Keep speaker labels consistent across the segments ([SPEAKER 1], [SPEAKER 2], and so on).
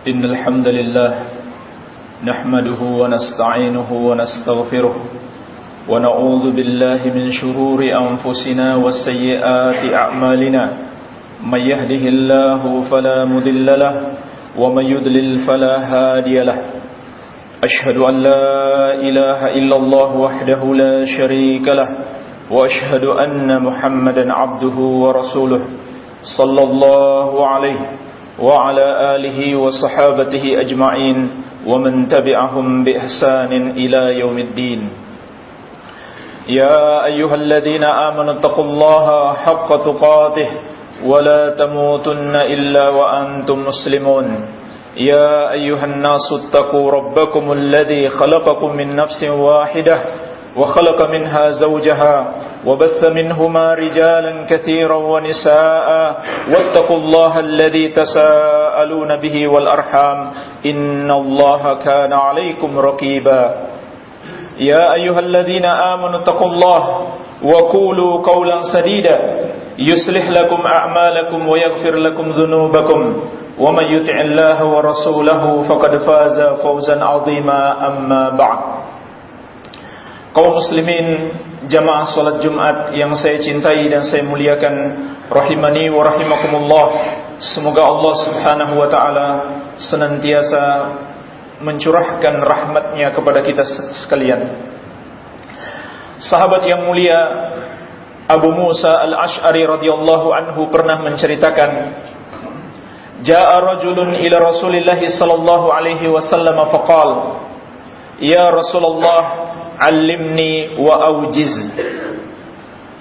[SPEAKER 1] إن الحمد لله نحمده ونستعينه ونستغفره ونعوذ بالله من شرور أنفسنا وسيئات أعمالنا من يهده الله فلا مضل له ومن يضلل فلا هادي له أشهد أن لا إله إلا الله وحده لا شريك له وأشهد أن محمدا عبده ورسوله صلى الله عليه وعلى آله وصحابته أجمعين ومن تبعهم بإحسان إلى يوم الدين يا أيها الذين آمنوا اتقوا الله حق تقاته ولا تموتن إلا وأنتم مسلمون يا أيها الناس اتقوا ربكم الذي خلقكم من نفس واحدة وخلق منها زوجها وبث منهما رجالا كثيرا ونساء واتقوا الله الذي تساءلون به والأرحام إن الله كان عليكم رقيبا يا أيها الذين آمنوا اتقوا الله وقولوا قولا سديدا يصلح لكم أعمالكم ويغفر لكم ذنوبكم ومن يطع الله ورسوله فقد فاز فوزا عظيما أما بعد. Kaum muslimin jamaah salat Jumat yang saya cintai dan saya muliakan, rahimani wa rahimakumullah. Semoga Allah Subhanahu wa taala senantiasa mencurahkan rahmatnya kepada kita sekalian. Sahabat yang mulia Abu Musa al-Ash'ari radhiyallahu anhu pernah menceritakan, Ja'a rajulun ila Rasulillah sallallahu alaihi wasallam faqala, Ya Rasulullah, Alimni wa aujiz.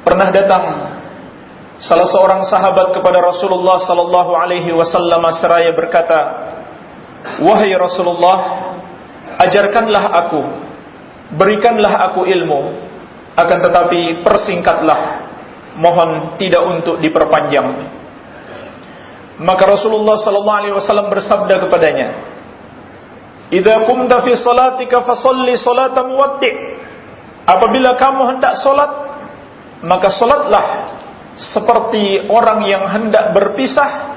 [SPEAKER 1] Pernah datang salah seorang sahabat kepada Rasulullah sallallahu alaihi wasallam seraya berkata, Wahai Rasulullah, ajarkanlah aku, berikanlah aku ilmu, akan tetapi persingkatlah, mohon tidak untuk diperpanjang. Maka Rasulullah sallallahu alaihi wasallam bersabda kepadanya, Idza qumta fi salatika fasalli salata muwaddi'. Apabila kamu hendak salat, maka salatlah seperti orang yang hendak berpisah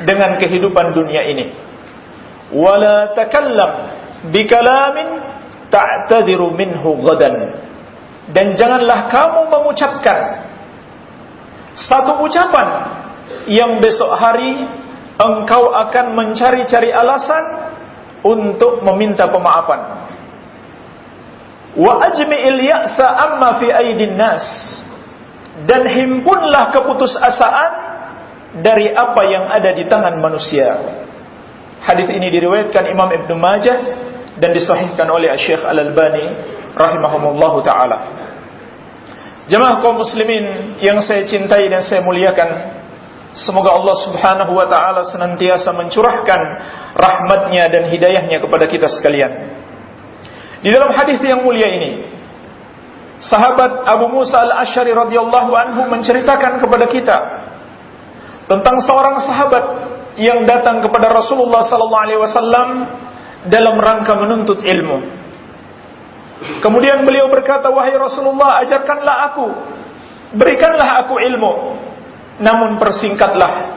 [SPEAKER 1] dengan kehidupan dunia ini. Wala takallam bikalamin ta'tadiru minhu ghadan. Dan janganlah kamu mengucapkan satu ucapan yang besok hari engkau akan mencari-cari alasan untuk meminta pemaafan. Wa ajmi'il ya'sa amma fi aidin nas. Dan himpunlah keputusasaan dari apa yang ada di tangan manusia. Hadis ini diriwayatkan Imam Ibnu Majah dan disahihkan oleh Syekh Al-Albani rahimahumullahu taala. Jemaah kaum muslimin yang saya cintai dan saya muliakan, semoga Allah Subhanahu wa taala senantiasa mencurahkan rahmatnya dan hidayahnya kepada kita sekalian. Di dalam hadis yang mulia ini, sahabat Abu Musa al-Ash'ari radhiyallahu anhu menceritakan kepada kita tentang seorang sahabat yang datang kepada Rasulullah sallallahu alaihi wasallam dalam rangka menuntut ilmu. Kemudian beliau berkata, Wahai Rasulullah, ajarkanlah aku, berikanlah aku ilmu, namun persingkatlah.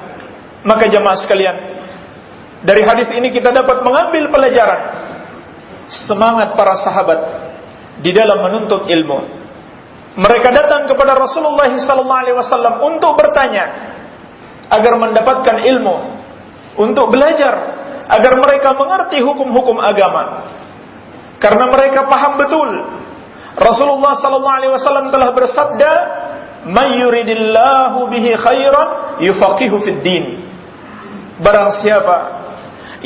[SPEAKER 1] Maka jemaah sekalian, dari hadis ini kita dapat mengambil pelajaran semangat para sahabat di dalam menuntut ilmu. Mereka datang kepada Rasulullah sallallahu alaihi wasallam untuk bertanya agar mendapatkan ilmu, untuk belajar agar mereka mengerti hukum-hukum agama. Karena mereka paham betul Rasulullah sallallahu alaihi wasallam telah bersabda, "May yuridillahu bihi khairan yufaqihu fid din." Barang siapa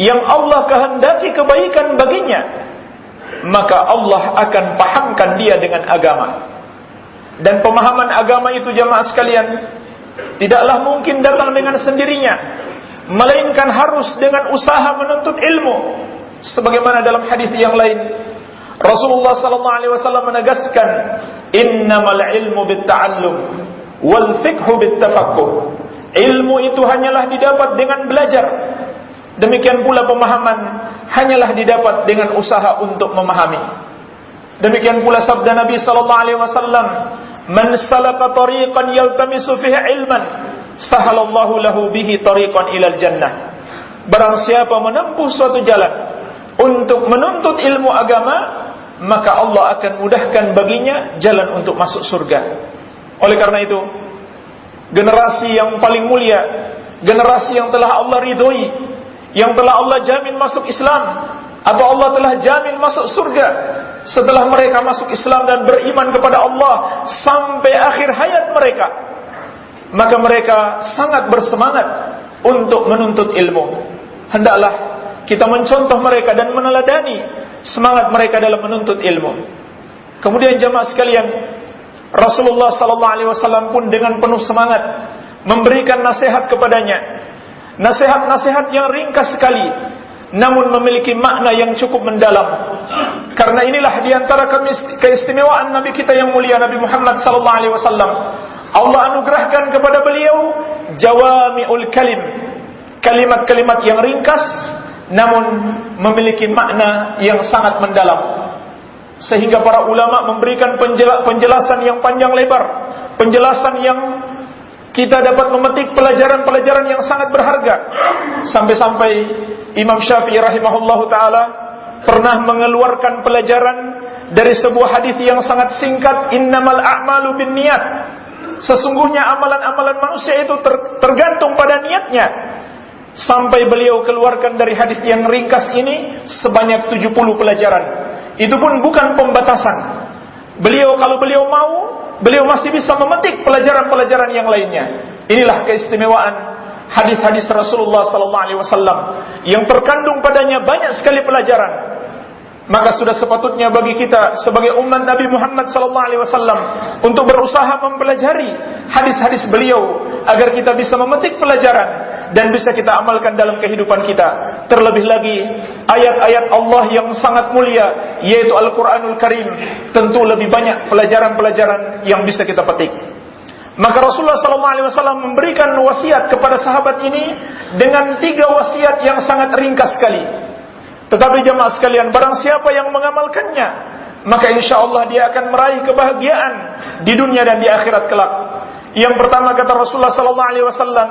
[SPEAKER 1] yang Allah kehendaki kebaikan baginya, maka Allah akan pahamkan dia dengan agama. Dan pemahaman agama itu jamaah sekalian tidaklah mungkin datang dengan sendirinya, melainkan harus dengan usaha menuntut ilmu. Sebagaimana dalam hadis yang lain, Rasulullah sallallahu alaihi wasallam menegaskan, "Innamal ilmu bitta'allum wal fiqhu bittafaqquh." Ilmu itu hanyalah didapat dengan belajar. Demikian pula pemahaman hanyalah didapat dengan usaha untuk memahami. Demikian pula sabda Nabi sallallahu alaihi wasallam, "Man salaka tariqan yaltamisu fihi ilman, sahalallahu lahu bihi tariqan ilal jannah." Barang siapa menempuh suatu jalan untuk menuntut ilmu agama, maka Allah akan mudahkan baginya jalan untuk masuk surga. Oleh karena itu, generasi yang paling mulia, generasi yang telah Allah ridhoi, yang telah Allah jamin masuk Islam, atau Allah telah jamin masuk surga setelah mereka masuk Islam dan beriman kepada Allah sampai akhir hayat mereka, maka mereka sangat bersemangat untuk menuntut ilmu. Hendaklah kita mencontoh mereka dan meneladani semangat mereka dalam menuntut ilmu. Kemudian jamaah sekalian, Rasulullah SAW pun dengan penuh semangat memberikan nasihat kepadanya, nasihat-nasihat yang ringkas sekali, namun memiliki makna yang cukup mendalam. Karena inilah diantara keistimewaan Nabi kita yang mulia, Nabi Muhammad SAW. Allah anugerahkan kepada beliau jawami'ul kalim, kalimat-kalimat yang ringkas namun memiliki makna yang sangat mendalam, sehingga para ulama memberikan penjelasan yang panjang lebar, penjelasan yang kita dapat memetik pelajaran-pelajaran yang sangat berharga. Sampai-sampai Imam Syafi'i rahimahullahu ta'ala pernah mengeluarkan pelajaran dari sebuah hadis yang sangat singkat, innamal a'malu binniyat. Sesungguhnya amalan-amalan manusia itu tergantung pada niatnya. Sampai beliau keluarkan dari hadis yang ringkas ini sebanyak 70 pelajaran. Itu pun bukan pembatasan. Kalau beliau mau, beliau masih bisa memetik pelajaran-pelajaran yang lainnya. Inilah keistimewaan hadis-hadis Rasulullah SAW yang terkandung padanya banyak sekali pelajaran. Maka sudah sepatutnya bagi kita sebagai umat Nabi Muhammad SAW untuk berusaha mempelajari hadis-hadis beliau agar kita bisa memetik pelajaran dan bisa kita amalkan dalam kehidupan kita. Terlebih lagi ayat-ayat Allah yang sangat mulia, yaitu Al-Quranul Karim, tentu lebih banyak pelajaran-pelajaran yang bisa kita petik. Maka Rasulullah SAW memberikan wasiat kepada sahabat ini dengan 3 wasiat yang sangat ringkas sekali. Tetapi jemaah sekalian, barang siapa yang mengamalkannya, maka insya Allah dia akan meraih kebahagiaan di dunia dan di akhirat kelak. Yang pertama kata Rasulullah SAW,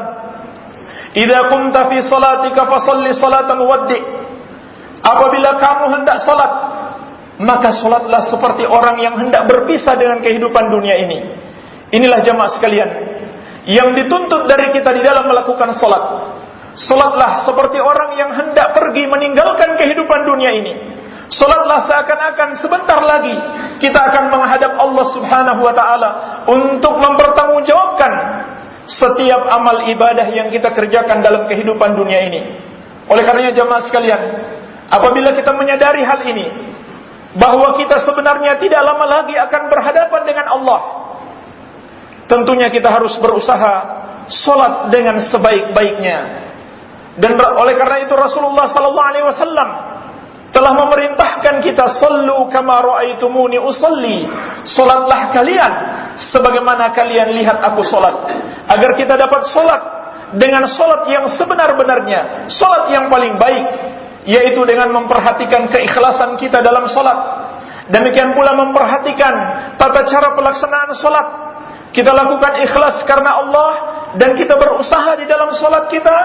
[SPEAKER 1] "Idza kunta fi salatika fasalli salatan waddi." Apabila kamu hendak salat, maka salatlah seperti orang yang hendak berpisah dengan kehidupan dunia ini. Inilah jemaah sekalian yang dituntut dari kita di dalam melakukan salat. Salatlah seperti orang yang hendak pergi meninggalkan kehidupan dunia ini. Salatlah seakan-akan sebentar lagi kita akan menghadap Allah Subhanahu wa ta'ala untuk mempertanggungjawabkan setiap amal ibadah yang kita kerjakan dalam kehidupan dunia ini. Oleh karenanya jemaah sekalian, apabila kita menyadari hal ini, bahwa kita sebenarnya tidak lama lagi akan berhadapan dengan Allah, tentunya kita harus berusaha salat dengan sebaik-baiknya. Dan oleh karena itu Rasulullah SAW telah memerintahkan kita, sallu kama ra'aitumuni usalli, salatlah kalian sebagaimana kalian lihat aku salat. Agar kita dapat salat dengan salat yang sebenar-benarnya, salat yang paling baik, yaitu dengan memperhatikan keikhlasan kita dalam salat. Demikian pula memperhatikan tata cara pelaksanaan salat. Kita lakukan ikhlas karena Allah, dan kita berusaha di dalam salat kita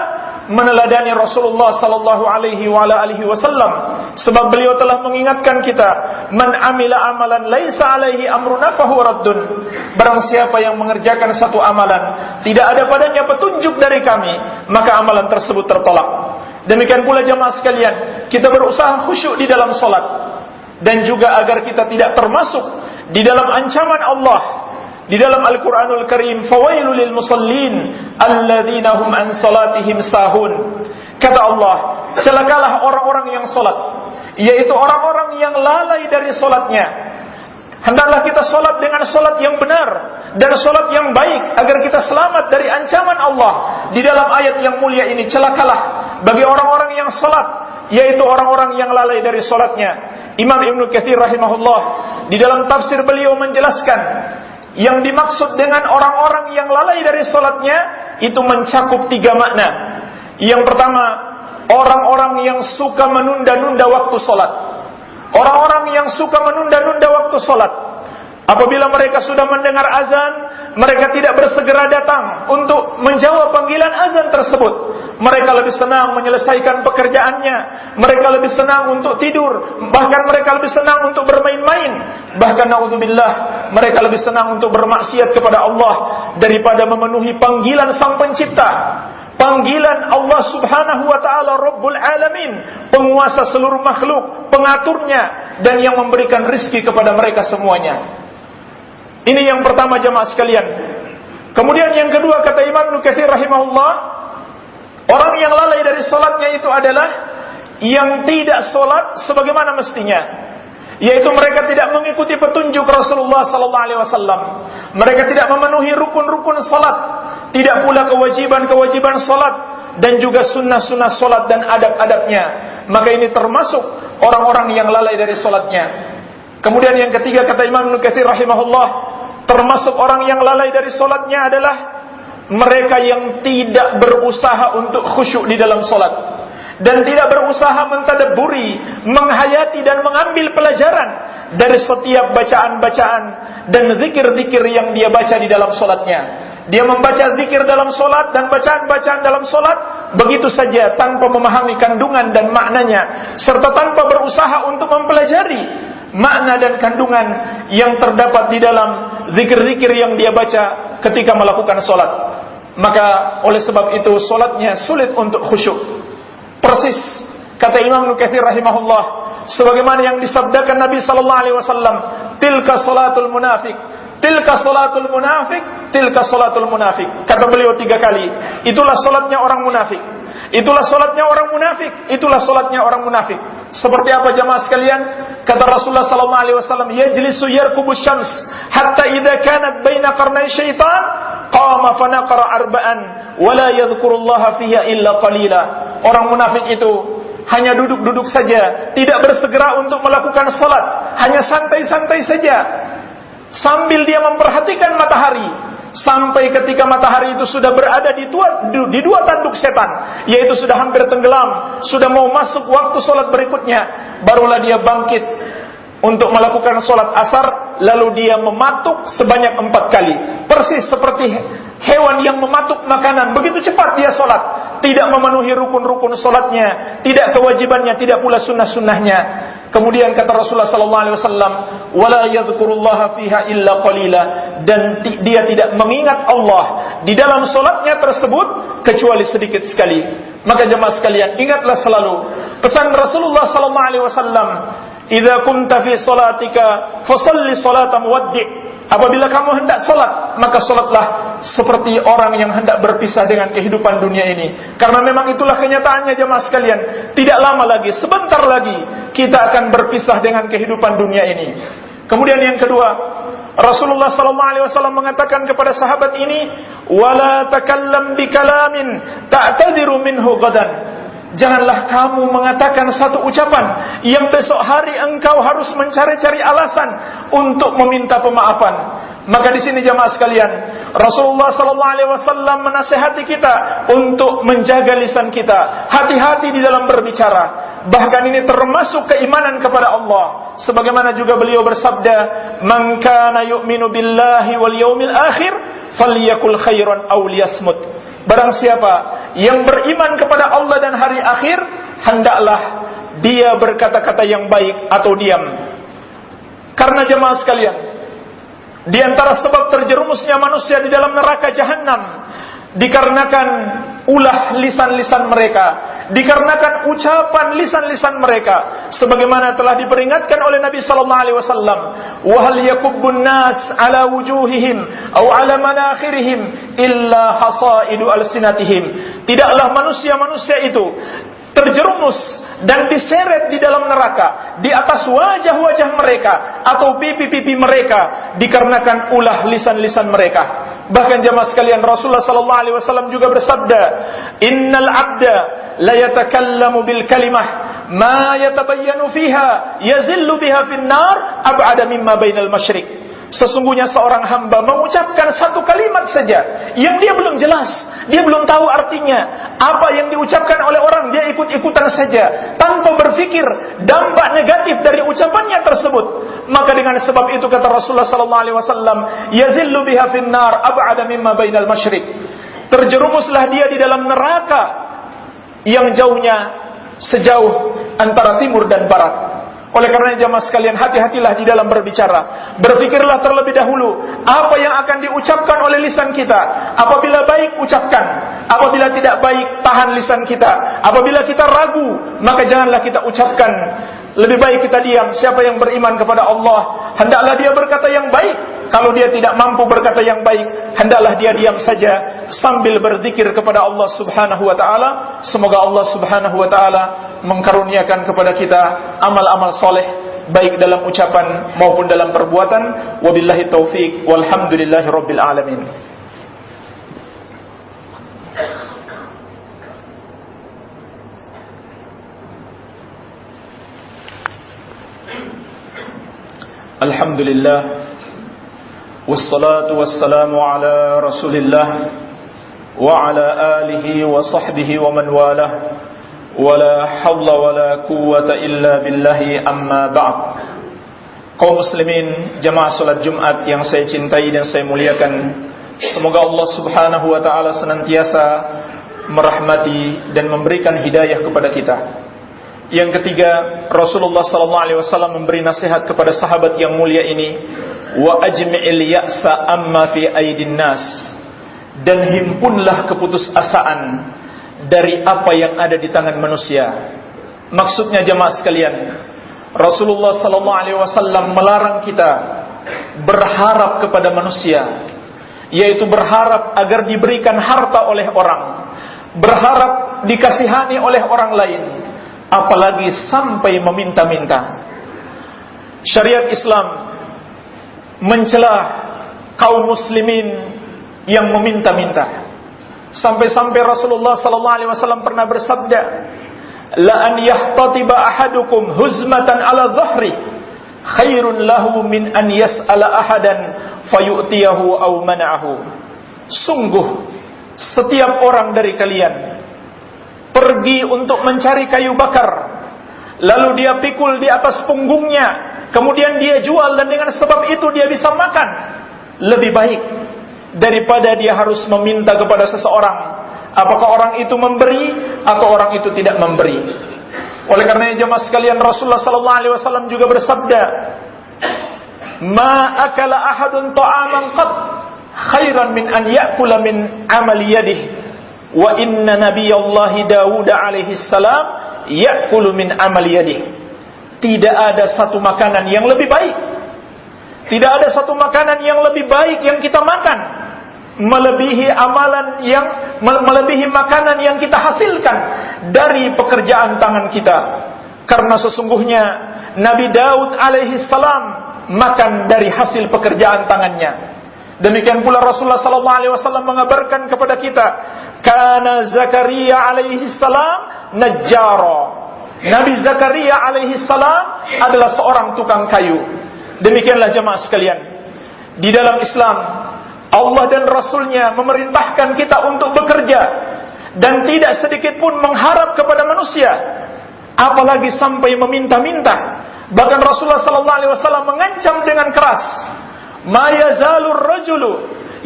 [SPEAKER 1] meneladani Rasulullah sallallahu alaihi wasallam, sebab beliau telah mengingatkan kita, man amila amalan laisa alaihi amruna fahuwa raddun. Barang siapa yang mengerjakan satu amalan tidak ada padanya petunjuk dari kami, maka amalan tersebut tertolak. Demikian pula jemaah sekalian, kita berusaha khusyuk di dalam salat, dan juga agar kita tidak termasuk di dalam ancaman Allah di dalam Al-Quranul Karim, fawailul lil musallin alladzina hum an salatihim sahun. Kata Allah, celakalah orang-orang yang salat, yaitu orang-orang yang lalai dari salatnya. Hendaklah kita salat dengan salat yang benar dan salat yang baik agar kita selamat dari ancaman Allah. Di dalam ayat yang mulia ini, celakalah bagi orang-orang yang salat, yaitu orang-orang yang lalai dari salatnya. Imam Ibnu Katsir rahimahullah di dalam tafsir beliau menjelaskan, yang dimaksud dengan orang-orang yang lalai dari salatnya itu mencakup 3 makna. Yang pertama, orang-orang yang suka menunda-nunda waktu salat. Orang-orang yang suka menunda-nunda waktu salat, apabila mereka sudah mendengar azan, mereka tidak bersegera datang untuk menjawab panggilan azan tersebut. Mereka lebih senang menyelesaikan pekerjaannya, mereka lebih senang untuk tidur, bahkan mereka lebih senang untuk bermain-main. Bahkan na'udzubillah, mereka lebih senang untuk bermaksiat kepada Allah daripada memenuhi panggilan Sang Pencipta, panggilan Allah Subhanahu wa ta'ala Rabbul Alamin, penguasa seluruh makhluk, pengaturnya, dan yang memberikan rizki kepada mereka semuanya. Ini yang pertama jamaah sekalian. Kemudian yang kedua, kata Imam Ibnu Katsir rahimahullah, orang yang lalai dari salatnya itu adalah yang tidak salat sebagaimana mestinya, yaitu mereka tidak mengikuti petunjuk Rasulullah sallallahu alaihi wasallam. Mereka tidak memenuhi rukun-rukun salat, tidak pula kewajiban-kewajiban salat, dan juga sunnah-sunnah salat dan adab-adabnya. Maka ini termasuk orang-orang yang lalai dari salatnya. Kemudian yang ketiga, kata Imam Ibnu Katsir rahimahullah, termasuk orang yang lalai dari salatnya adalah mereka yang tidak berusaha untuk khusyuk di dalam salat, dan tidak berusaha mentadabburi, menghayati dan mengambil pelajaran dari setiap bacaan-bacaan dan zikir-zikir yang dia baca di dalam salatnya. Dia membaca zikir dalam salat dan bacaan-bacaan dalam salat begitu saja tanpa memahami kandungan dan maknanya, serta tanpa berusaha untuk mempelajari makna dan kandungan yang terdapat di dalam zikir-zikir yang dia baca ketika melakukan salat. Maka oleh sebab itu salatnya sulit untuk khusyuk. Persis kata Imam Ibnu Katsir rahimahullah, sebagaimana yang disabdakan Nabi sallallahu alaihi wasallam, tilka salatul munafiq, tilka salatul munafiq, tilka salatul munafiq. Kata beliau 3 kali, itulah salatnya orang munafik, itulah salatnya orang munafik, itulah salatnya orang munafik. Seperti apa jamaah sekalian? Kata Rasulullah sallallahu alaihi wasallam, yajlisu yarkubu syams hatta idza kanat baina qarnay syaitan qama fa naqara arba'an wa la yadhkurullaha fiha illa qalila. Orang munafik itu hanya duduk-duduk saja, tidak bersegera untuk melakukan salat, hanya santai-santai saja sambil dia memperhatikan matahari, sampai ketika matahari itu sudah berada di dua tanduk setan, yaitu sudah hampir tenggelam, sudah mau masuk waktu salat berikutnya, barulah dia bangkit untuk melakukan salat asar, lalu dia mematuk sebanyak 4 kali, persis seperti hewan yang mematuk makanan. Begitu cepat dia salat, tidak memenuhi rukun-rukun salatnya, tidak kewajibannya, tidak pula sunnah-sunnahnya. Kemudian kata Rasulullah sallallahu alaihi wasallam, wala yadhkurullaha fiha illa qalila, dan dia tidak mengingat Allah di dalam salatnya tersebut kecuali sedikit sekali. Maka jemaah sekalian, ingatlah selalu pesan Rasulullah sallallahu alaihi wasallam, idza kunta fi salatika fasalli salata muwaddi'. Apabila kamu hendak salat, maka salatlah seperti orang yang hendak berpisah dengan kehidupan dunia ini. Karena memang itulah kenyataannya jemaah sekalian. Tidak lama lagi, sebentar lagi kita akan berpisah dengan kehidupan dunia ini. Kemudian yang kedua, Rasulullah sallallahu alaihi wasallam mengatakan kepada sahabat ini, wala takallam bikalamin ta'tadiru minhu ghadan. Janganlah kamu mengatakan satu ucapan yang besok hari engkau harus mencari-cari alasan untuk meminta pemaafan. Maka di sini jemaah sekalian, Rasulullah sallallahu alaihi wasallam menasihati kita untuk menjaga lisan kita, hati-hati di dalam berbicara. Bahkan ini termasuk keimanan kepada Allah. Sebagaimana juga beliau bersabda, "Man kana yu'minu billahi wal yaumil akhir falyakul khairan aw liyasmut." Barang siapa yang beriman kepada Allah dan hari akhir, hendaklah dia berkata-kata yang baik atau diam. Karena jemaah sekalian, di antara sebab terjerumusnya manusia di dalam neraka jahanam dikarenakan ulah lisan-lisan mereka, dikarenakan ucapan lisan-lisan mereka, sebagaimana telah diperingatkan oleh Nabi sallallahu alaihi wasallam, wa hal yakubbun nas ala wujuhihim aw ala manakhirihim illa hasaidu alsinatihim. Tidaklah manusia-manusia itu terjerumus dan diseret di dalam neraka di atas wajah-wajah mereka atau pipi-pipi mereka dikarenakan ulah lisan-lisan mereka. Bahkan jemaah sekalian, Rasulullah sallallahu alaihi wasallam juga bersabda, "Innal 'abda la yatakallamu bil kalimah ma yatabayyanu fiha yazillu biha fin nar ab'ada mimma bainal masyriq." Sesungguhnya seorang hamba mengucapkan satu kalimat saja yang dia belum jelas, dia belum tahu artinya, apa yang diucapkan oleh orang, dia ikut-ikutan saja tanpa berfikir dampak negatif dari ucapannya tersebut. Maka dengan sebab itu kata Rasulullah sallallahu alaihi wasallam, yazillu biha fin nar ab'ada mimma bainal masyriq. Terjerumuslah dia di dalam neraka yang jauhnya sejauh antara timur dan barat. Oleh karena jamaah sekalian, hati-hatilah di dalam berbicara. Berpikirlah terlebih dahulu apa yang akan diucapkan oleh lisan kita. Apabila baik, ucapkan. Apabila tidak baik, tahan lisan kita. Apabila kita ragu, maka janganlah kita ucapkan. Lebih baik kita diam. Siapa yang beriman kepada Allah, hendaklah dia berkata yang baik. Kalau dia tidak mampu berkata yang baik, hendaklah dia diam saja sambil berzikir kepada Allah Subhanahu wa taala. Semoga Allah Subhanahu wa taala mengkaruniakan kepada kita amal-amal soleh, baik dalam ucapan maupun dalam perbuatan. Wabillahi taufik, walhamdulillahi rabbil alamin. Alhamdulillah, wassalatu wassalamu ala rasulillah wa ala alihi wa sahbihi wa man walah. Wala hawla wala quwwata illa billahi, amma ba'd. Kaum muslimin, jamaah salat Jumat yang saya cintai dan saya muliakan, semoga Allah Subhanahu wa taala senantiasa merahmati dan memberikan hidayah kepada kita. Yang ketiga, Rasulullah sallallahu alaihi wasallam memberi nasihat kepada sahabat yang mulia ini, wa ajmi'il ya'sa amma fi aidin nas, dan himpunlah keputusasaan dari apa yang ada di tangan manusia. Maksudnya jemaah sekalian, Rasulullah sallallahu alaihi wasallam melarang kita berharap kepada manusia, yaitu berharap agar diberikan harta oleh orang, berharap dikasihani oleh orang lain, apalagi sampai meminta-minta. Syariat Islam mencela kaum muslimin yang meminta-minta. Sampai-sampai Rasulullah sallallahu alaihi wasallam pernah bersabda, la an yahtatiba ahadukum huzmatan ala dhahri khairun lahu min an yas'ala ahadan fayu'tiyahu aw mana'ahu. Sungguh setiap orang dari kalian pergi untuk mencari kayu bakar, lalu dia pikul di atas punggungnya, kemudian dia jual dan dengan sebab itu dia bisa makan, lebih baik daripada dia harus meminta kepada seseorang, apakah orang itu memberi atau orang itu tidak memberi. Oleh karena itu jemaah sekalian, Rasulullah sallallahu alaihi wasallam juga bersabda, ma akala ahadun ta'aman qad khairan min an ya'kula min amali yadihi wa inna nabiyallahi Dawud alaihi salam ya'kulu min amali yadihi. Tidak ada satu makanan yang lebih baik, tidak ada satu makanan yang lebih baik yang kita makan melebihi amalan yang melebihi makanan yang kita hasilkan dari pekerjaan tangan kita. Karena sesungguhnya Nabi Daud alaihi salam makan dari hasil pekerjaan tangannya. Demikian pula Rasulullah sallallahu alaihi wasallam mengabarkan kepada kita, kana Zakaria alaihi salam najjara. Nabi Zakaria alaihi salam adalah seorang tukang kayu. Demikianlah jemaah sekalian, di dalam Islam Allah dan Rasulnya memerintahkan kita untuk bekerja dan tidak sedikit pun mengharap kepada manusia, apalagi sampai meminta-minta. Bahkan Rasulullah sallallahu alaihi wasallam mengancam dengan keras, ma yazalur rajulu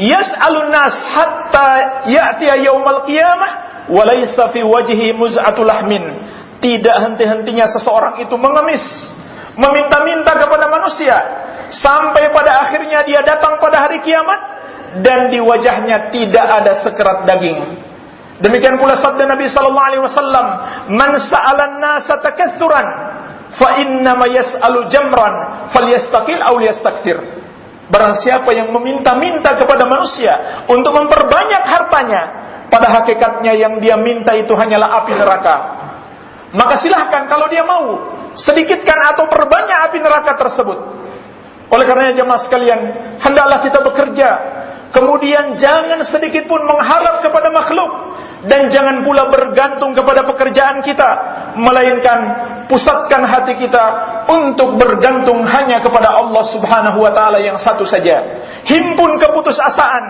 [SPEAKER 1] yas'alun nas hatta ya'tiya yaumal qiyamah wa laysa fi wajhi muz'atul lahmin. Tidak henti-hentinya seseorang itu mengemis, meminta-minta kepada manusia, sampai pada akhirnya dia datang pada hari kiamat dan di wajahnya tidak ada sekerat daging. Demikian pula sabda Nabi sallallahu alaihi wasallam, man sa'alan nasa takatsuran fa inna ma yas'alu jamran falyastaqil aw liyastakthir. Barang siapa yang meminta-minta kepada manusia untuk memperbanyak hartanya, pada hakikatnya yang dia minta itu hanyalah api neraka. Maka silahkan kalau dia mau, sedikitkan atau perbanyak api neraka tersebut. Oleh karenanya jemaah sekalian, hendaklah kita bekerja, kemudian jangan sedikit pun mengharap kepada makhluk, dan jangan pula bergantung kepada pekerjaan kita, melainkan pusatkan hati kita untuk bergantung hanya kepada Allah Subhanahu wa taala yang satu saja. Himpun keputusasaan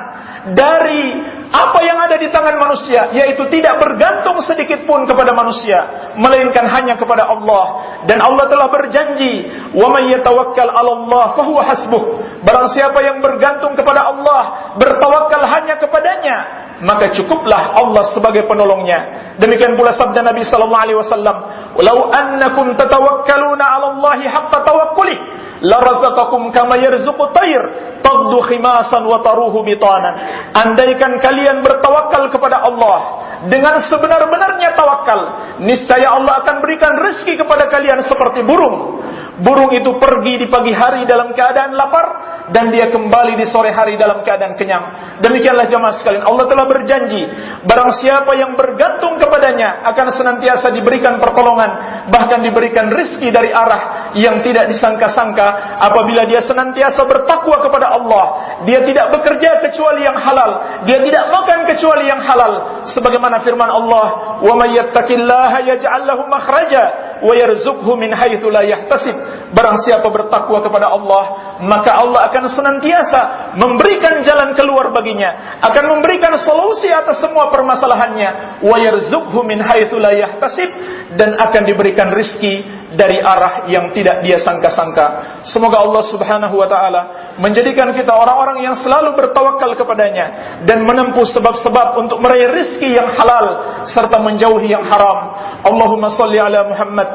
[SPEAKER 1] dari apa yang ada di tangan manusia, yaitu tidak bergantung sedikit pun kepada manusia, melainkan hanya kepada Allah. Dan Allah telah berjanji, wa may yatawakkal 'ala Allah fahuwa hasbuh. Barang siapa yang bergantung kepada Allah, bertawakal hanya kepadanya, maka cukuplah Allah sebagai penolongnya. Demikian pula sabda Nabi sallallahu alaihi wasallam, "Lau annakum tatawakkaluna 'ala Allahi haqqa tawakkuli, la razaqakum kama yarzuqu tayr, taghdu khimasan wa taruhu bitanan." Andaikan kalian bertawakal kepada Allah dengan sebenar-benarnya tawakal, niscaya Allah akan berikan rezeki kepada kalian seperti burung. Burung itu pergi di pagi hari dalam keadaan lapar, dan dia kembali di sore hari dalam keadaan kenyang. Demikianlah jemaah sekalian, Allah telah berjanji, barang siapa yang bergantung kepadanya akan senantiasa diberikan pertolongan, bahkan diberikan rezeki dari arah yang tidak disangka-sangka. Apabila dia senantiasa bertakwa kepada Allah, dia tidak bekerja kecuali yang halal, dia tidak makan kecuali yang halal, sebagaimana firman Allah, "Wa may yattaqillaha yaj'al lahu makhraja wa yarzuqhu min haitsu la yahtasib." Barang siapa bertakwa kepada Allah, maka Allah akan senantiasa memberikan jalan keluar baginya, akan memberikan solusi atas semua permasalahannya. Wa yarzuqhu min haitsu la yahtasib, dan akan diberikan rizki dari arah yang tidak dia sangka-sangka. Semoga Allah Subhanahu wa taala menjadikan kita orang-orang yang selalu bertawakal kepadanya dan menempuh sebab-sebab untuk meraih rizki yang halal serta menjauhi yang haram. Allahumma salli ala Muhammad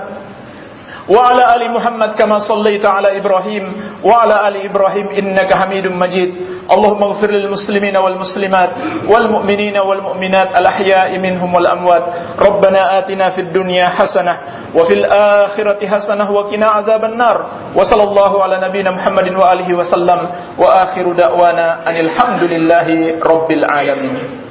[SPEAKER 1] wa ala ali Muhammad kama sallaita ala Ibrahim wa ala ali Ibrahim innaka Hamidum Majid. Allahumma ighfir lil muslimina wal muslimat wal mu'minina wal mu'minat al ahya'i minhum wal amwat. Rabbana atina fid dunya hasanah wa fil akhirati hasanah wa qina adzaban nar. Wa sallallahu ala nabiyyina Muhammadin wa alihi wa sallam, wa akhiru da'wana anil hamdulillahi rabbil alamin.